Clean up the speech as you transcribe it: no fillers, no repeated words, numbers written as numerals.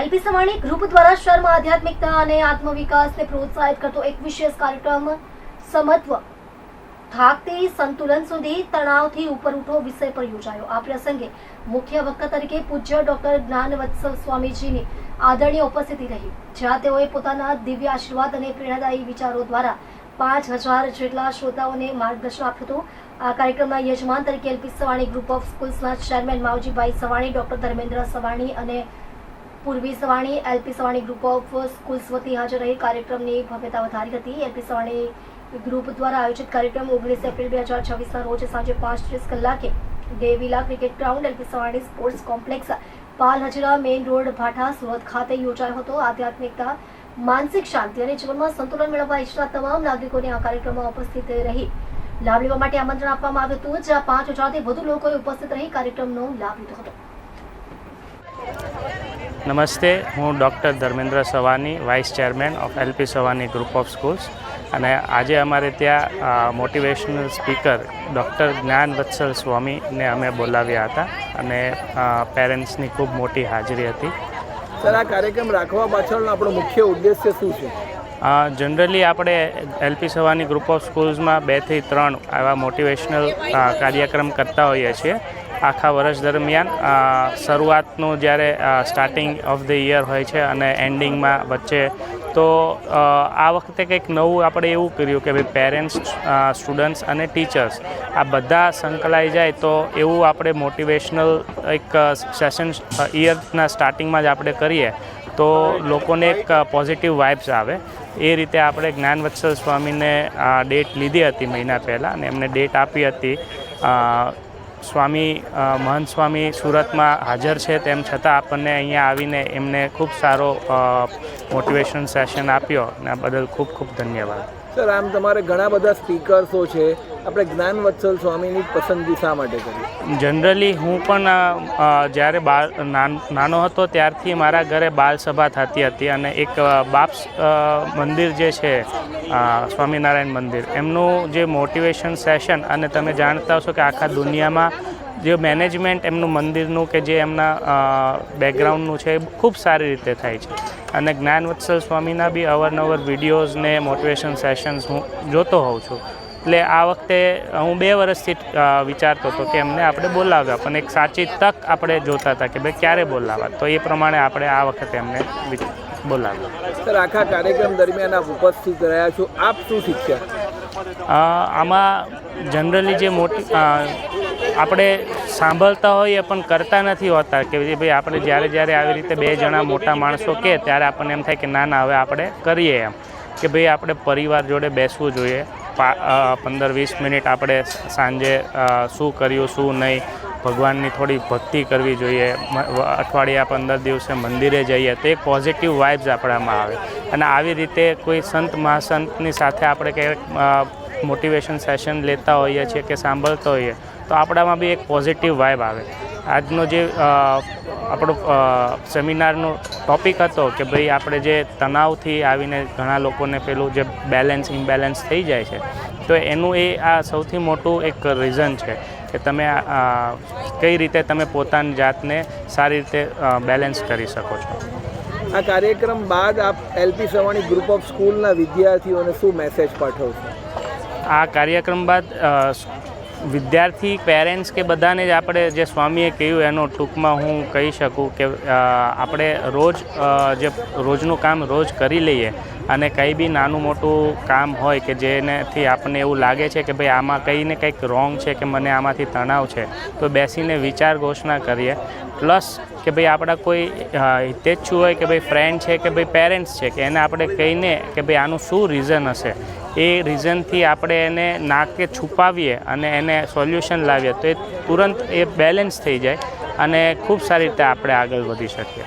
LP Savani group દ્વારા શહેરમાં આધ્યાત્મિકતા અને આત્મવિકાસને પ્રોત્સાહિત કરતો એક વિશેષ કાર્યક્રમ સમત્વ થાકથી સંતુલન સુધી તણાવથી ઉપર ઉઠો વિષય પર યોજાયો। આ પ્રસંગે મુખ્ય વક્તા તરીકે પૂજ્ય ડોક્ટર જ્ઞાનવત્સલ સ્વામીજીની આદરણીય ઉપસ્થિતિ રહી, જ્યાં તેઓએ પોતાના દિવ્ય આશીર્વાદ અને પ્રેરણાદાયી વિચારો દ્વારા 5000 જેટલા શ્રોતાઓને માર્ગદર્શન આપ્યું હતું। આ કાર્યક્રમના યજમાન તરીકે એલપી સવાણી ગ્રુપ ઓફ સ્કૂલ્સના ચેરમેન માવજીભાઈ સવાણી, ડોક્ટર ધર્મેન્દ્ર સવાણી અને Purvi Savani LP Savani group of schools વતી હાજર રહી કાર્યક્રમની ભવ્યતા વધારી હતી। એલપી સવાણી ગ્રુપ દ્વારા આયોજિત કાર્યક્રમ 19 એપ્રિલ 2026ના રોજ સાંજે 5:30 કલાકે દેવીલા cricket ground, LP Savani sports complex, Pal Hajira main road, Bhatha, Surat ખાતે યોજાયો હતો। આધ્યાત્મિકતા, માનસિક શાંતિ અને જીવનમાં સંતુલન મેળવવા ઈચ્છતા તમામ નાગરિકોને આ કાર્યક્રમમાં ઉપસ્થિત રહી લાભ લેવા માટે આમંત્રણ આપવામાં આવ્યું હતું, જ્યાં 5000થી વધુ લોકોએ ઉપસ્થિત રહી કાર્યક્રમનો લાભ લીધો હતો। નમસ્તે, હું doctor Dharmendra Savani, vice chairman of L P Savani group of schools, અને આજે અમારે ત્યાં મોટિવેશનલ સ્પીકર ડૉક્ટર જ્ઞાનવત્સલ સ્વામીને અમે બોલાવ્યા હતા અને પેરેન્ટ્સની ખૂબ મોટી હાજરી હતી। સર, આ કાર્યક્રમ રાખવા પાછળનો આપણો મુખ્ય ઉદ્દેશ્ય શું છે? જનરલી આપણે એલપી સવાની ગ્રુપ ઓફ સ્કૂલ્સમાં 2 થી 3 આવા મોટિવેશનલ કાર્યક્રમ કરતા હોઈએ છીએ આખા વર્ષ દરમિયાન। શરૂઆતનું જ્યારે સ્ટાર્ટિંગ ઓફ ધ યર હોય છે અને એન્ડિંગમાં વચ્ચે, તો આ વખતે કંઈક નવું આપણે એવું કર્યું કે ભાઈ પેરેન્ટ્સ, સ્ટુડન્ટ્સ અને ટીચર્સ આ બધા સંકળાઈ જાય તો એવું આપણે મોટિવેશનલ એક સેશન યરના સ્ટાર્ટિંગમાં જ આપણે કરીએ તો લોકોને એક પોઝિટિવ વાઇબ્સ આવે। એ રીતે આપણે જ્ઞાનવત્સલ સ્વામીને ડેટ લીધી હતી મહિના પહેલાં અને એમને ડેટ આપી હતી। મહંત સ્વામી સુરતમાં હાજર છે, તેમ છતાં આપણને અહીંયા આવીને એમને ખૂબ સારો મોટિવેશન સેશન આપ્યો અને આ બદલ ખૂબ ખૂબ ધન્યવાદ। સર, આમ તમારે ઘણા બધા સ્પીકર્સો છે, આપણે જ્ઞાનવત્સલ સ્વામીની પસંદગી શા માટે કરી? જનરલી હું પણ જ્યારે નાનો હતો ત્યારથી મારા ઘરે બાલસભા થતી હતી અને એક બાપ્સ મંદિર જે છે સ્વામિનારાયણ મંદિર, એમનું જે મોટિવેશન સેશન, અને તમે જાણતા હશો કે આખા દુનિયામાં જે મેનેજમેન્ટ એમનું મંદિરનું કે જે એમના બેકગ્રાઉન્ડનું છે એ ખૂબ સારી રીતે થાય છે અને જ્ઞાનવત્સલ સ્વામીના બી અવારનવાર વિડીયોઝ ને મોટિવેશન સેશન્સ હું જોતો હોઉં છું। એટલે આ વખતે હું 2 વર્ષથી વિચારતો હતો કે એમને આપણે બોલાવ્યા, પણ એક સાચી તક આપણે જોતા હતા કે ભાઈ ક્યારે બોલાવવા, તો એ પ્રમાણે આપણે આ વખતે એમને બોલાવ્યા। સર, આખા કાર્યક્રમ દરમિયાન આપ ઉપસ્થિત રહ્યા છો, આપ શું શીખ્યા? આમાં જનરલી જે આપણે સાંભળતા હોઈએ પણ કરતા નથી હોતા કે ભાઈ આપણે જ્યારે આવી રીતે 2 જણા મોટા માણસો કહે ત્યારે આપણને એમ થાય કે ના હવે આપણે કરીએ, એમ કે ભાઈ આપણે પરિવાર જોડે બેસવું જોઈએ। 15-20 મિનિટ આપણે સાંજે શું કર્યું શું નહીં, ભગવાનની થોડી ભક્તિ કરવી જોઈએ, અઠવાડિયા 15 દિવસે મંદિરે જઈએ તો એક પોઝિટિવ વાઇબ્સ આપણામાં આવે અને આવી રીતે કોઈ સંત મહાસંતની સાથે આપણે ક્યારેક મોટિવેશન સેશન લેતા હોઈએ છીએ કે સાંભળતા હોઈએ તો આપણામાં બી એક પોઝિટિવ વાઇબ આવે। આજનો જે આપણો સેમિનારનો ટૉપિક હતો કે ભાઈ આપણે જે તણાવથી આવીને ઘણા લોકોને પેલું જે ઇમ્બેલેન્સ થઈ જાય છે, તો એનું આ સૌથી મોટું એક રીઝન છે કે તમે કઈ રીતે તમે પોતાની જાતને સારી રીતે બેલેન્સ કરી શકો છો। આ કાર્યક્રમ બાદ આપ એલપી સવાણી ગ્રુપ ઓફ સ્કૂલના વિદ્યાર્થીઓને શું મેસેજ પાઠવશો? આ કાર્યક્રમ બાદ વિદ્યાર્થી, પેરેન્ટ્સ કે બધાને જ આપણે જે સ્વામીએ કહ્યું એનો ટૂંકમાં હું કહી શકું કે આપણે રોજનું કામ રોજ કરી લઈએ અને કંઈ બી નાનું મોટું કામ હોય કે જેનાથી આપણને એવું લાગે છે કે ભાઈ આમાં કંઈ ને કંઈક રોંગ છે કે મને આમાંથી તણાવ છે, તો બેસીને વિચાર ઘોષણા કરીએ। પ્લસ કે ભાઈ આપણા કોઈ હિતેચ્છુ હોય કે ભાઈ ફ્રેન્ડ છે કે ભાઈ પેરેન્ટ્સ છે કે એને આપણે કહીને કે ભાઈ આનું શું રીઝન હશે, એ રીઝનથી આપણે એને ના કે છુપાવીએ અને એને સોલ્યુશન લાવીએ તો એ તુરંત એ બેલેન્સ થઈ જાય અને ખૂબ સારી રીતે આપણે આગળ વધી શકીએ।